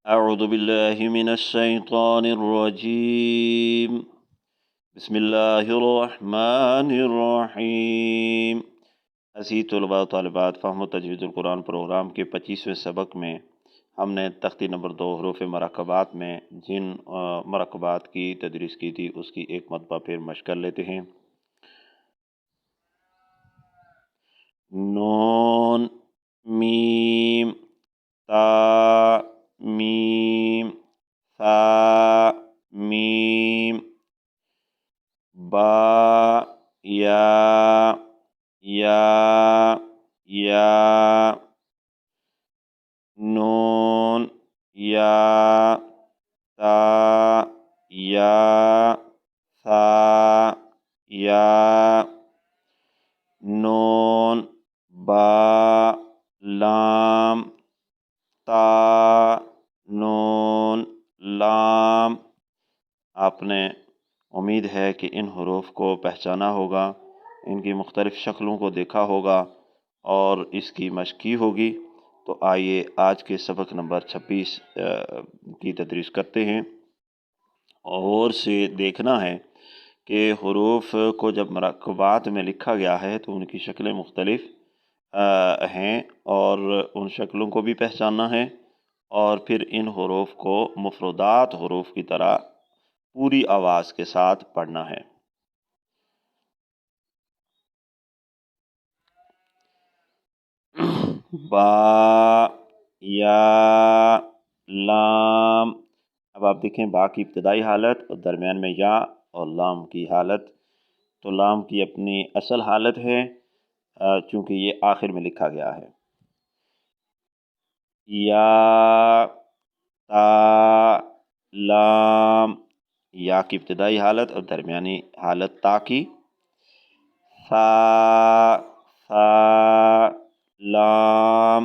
أعوذ بالله من الشيطان الرجيم بسم الله الرحمن الرحیم۔ عزیز طلباء و طالبات، فہم و تجوید القرآن پروگرام کے 25ویں سبق میں ہم نے تختی نمبر 2 حروف مرکبات میں جن مرکبات کی تدریس کی تھی اس کی ایک مرتبہ پھر مشق کر لیتے ہیں۔ نون، میم، تا، میم، ثا، میم، با، یا، نون، یا، تا، یا، ثا، یا، نون، با، لام، تا، نون، لام۔ آپ نے امید ہے کہ ان حروف کو پہچانا ہوگا، ان کی مختلف شکلوں کو دیکھا ہوگا اور اس کی مشق کی ہوگی۔ تو آئیے آج کے سبق نمبر 26 کی تدریس کرتے ہیں۔ اور سے دیکھنا ہے کہ حروف کو جب مرکبات میں لکھا گیا ہے تو ان کی شکلیں مختلف ہیں اور ان شکلوں کو بھی پہچاننا ہے، اور پھر ان حروف کو مفردات حروف کی طرح پوری آواز کے ساتھ پڑھنا ہے۔ با، یا، لام۔ اب آپ دیکھیں با کی ابتدائی حالت اور درمیان میں یا اور لام کی حالت۔ تو لام کی اپنی اصل حالت ہے چونکہ یہ آخر میں لکھا گیا ہے۔ یا، تا، لام، یا کی ابتدائی حالت اور درمیانی حالت تا کی۔ ثا، ثا، لام،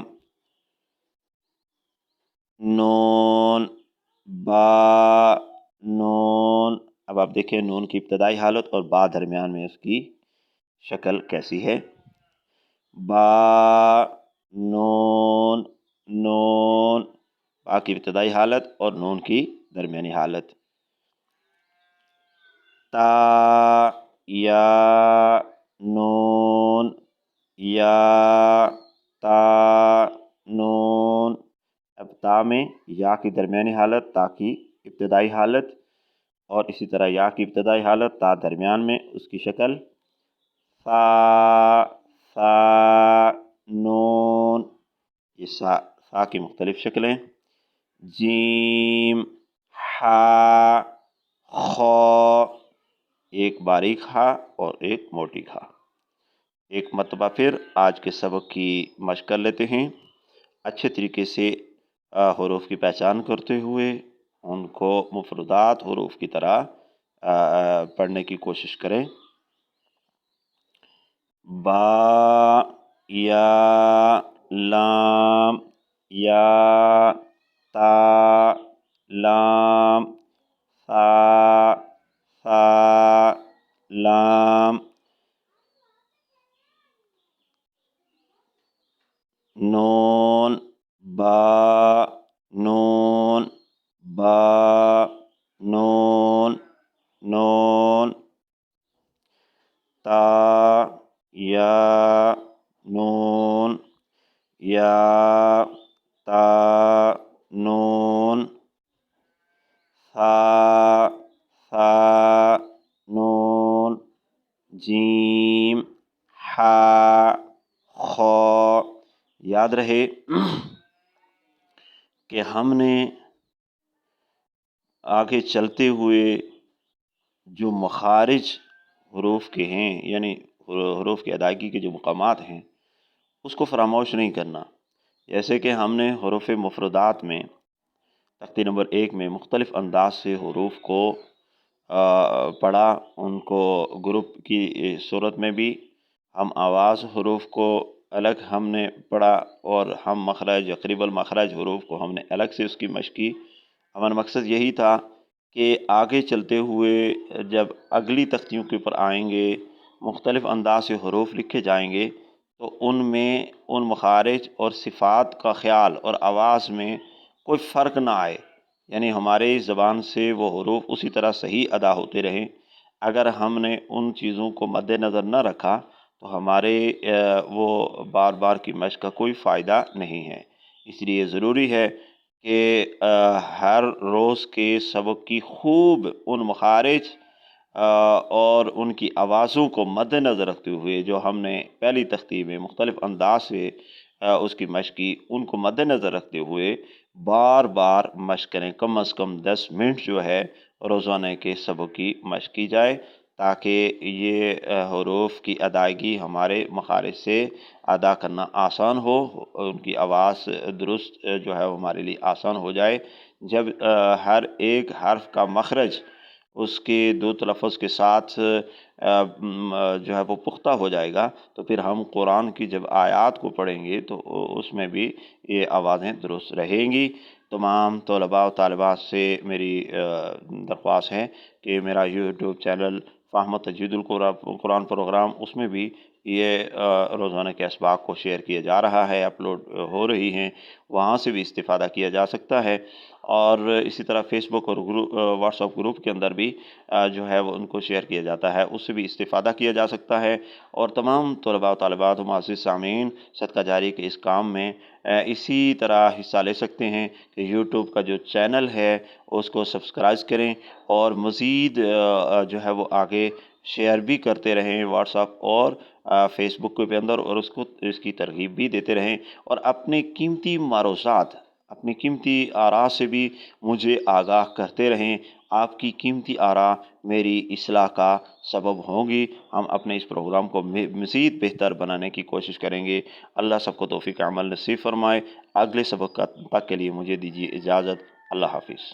نون، با، نون۔ اب آپ دیکھیں نون کی ابتدائی حالت اور با درمیان میں اس کی شکل کیسی ہے۔ با، نون، نون، با کی ابتدائی حالت اور نون کی درمیانی حالت۔ تا، یا، نون، یا، تا، نون۔ اب تا میں یا کی درمیانی حالت، تا کی ابتدائی حالت، اور اسی طرح یا کی ابتدائی حالت، تا درمیان میں اس کی شکل۔ ثا، ثا، نون، یہ ثا کی مختلف شکلیں۔ جیم، حا، خا، ایک باریک ہا اور ایک موٹی کھا۔ ایک مرتبہ پھر آج کے سبق کی مشق کر لیتے ہیں۔ اچھے طریقے سے حروف کی پہچان کرتے ہوئے ان کو مفردات حروف کی طرح پڑھنے کی کوشش کریں۔ با، یا، لام، یا، تا، لام، ثا، ثا، لام، نون، با، نون، با، نون، نون، تا، یا، نون، یا، تا، نون، ثا، ثا، نون، جیم، حا، خا۔ یاد رہے کہ ہم نے آگے چلتے ہوئے جو مخارج حروف کے ہیں، یعنی حروف کی ادائیگی کے جو مقامات ہیں، اس کو فراموش نہیں کرنا۔ جیسے کہ ہم نے حروف مفردات میں تختی نمبر 1 میں مختلف انداز سے حروف کو پڑھا، ان کو گروپ کی صورت میں بھی ہم آواز حروف کو الگ ہم نے پڑھا اور ہم مخرج یا قریب المخرج حروف کو ہم نے الگ سے اس کی مشق کی۔ ہمارا مقصد یہی تھا کہ آگے چلتے ہوئے جب اگلی تختیوں کے اوپر آئیں گے، مختلف انداز سے حروف لکھے جائیں گے تو ان میں ان مخارج اور صفات کا خیال اور آواز میں کوئی فرق نہ آئے، یعنی ہمارے زبان سے وہ حروف اسی طرح صحیح ادا ہوتے رہیں۔ اگر ہم نے ان چیزوں کو مد نظر نہ رکھا تو ہمارے وہ بار بار کی مشق کا کوئی فائدہ نہیں ہے۔ اس لیے ضروری ہے کہ ہر روز کے سبق کی خوب ان مخارج اور ان کی آوازوں کو مد نظر رکھتے ہوئے، جو ہم نے پہلی تختی میں مختلف انداز سے اس کی مشق کی، ان کو مد نظر رکھتے ہوئے بار بار مشق کریں۔ کم از کم 10 منٹ جو ہے روزانہ کے سبق کی مشق کی جائے، تاکہ یہ حروف کی ادائیگی ہمارے مخارج سے ادا کرنا آسان ہو، ان کی آواز درست جو ہے وہ ہمارے لیے آسان ہو جائے۔ جب ہر ایک حرف کا مخرج اس کے دو تلفظ کے ساتھ جو ہے وہ پختہ ہو جائے گا، تو پھر ہم قرآن کی جب آیات کو پڑھیں گے تو اس میں بھی یہ آوازیں درست رہیں گی۔ تمام طلباء و طالبات سے میری درخواست ہے کہ میرا یوٹیوب چینل فہم تجوید القرآن پروگرام، اس میں بھی یہ روزانہ کے اسباق کو شیئر کیا جا رہا ہے، اپلوڈ ہو رہی ہیں، وہاں سے بھی استفادہ کیا جا سکتا ہے۔ اور اسی طرح فیس بک اور واٹس ایپ گروپ کے اندر بھی جو ہے وہ ان کو شیئر کیا جاتا ہے، اس سے بھی استفادہ کیا جا سکتا ہے۔ اور تمام طلباء و طالبات و معزز سامعین صدقہ جاری کے اس کام میں اسی طرح حصہ لے سکتے ہیں کہ یوٹیوب کا جو چینل ہے اس کو سبسکرائب کریں، اور مزید جو ہے وہ آگے شیئر بھی کرتے رہیں واٹس ایپ اور فیس بک کے اندر، اور اس کی ترغیب بھی دیتے رہیں، اور اپنے قیمتی معروضات، اپنی قیمتی آراء سے بھی مجھے آگاہ کرتے رہیں۔ آپ کی قیمتی آراء میری اصلاح کا سبب ہوں گی۔ ہم اپنے اس پروگرام کو مزید بہتر بنانے کی کوشش کریں گے۔ اللہ سب کو توفیق عمل نصیب فرمائے۔ اگلے سبق تک کے لیے مجھے دیجیے اجازت۔ اللہ حافظ۔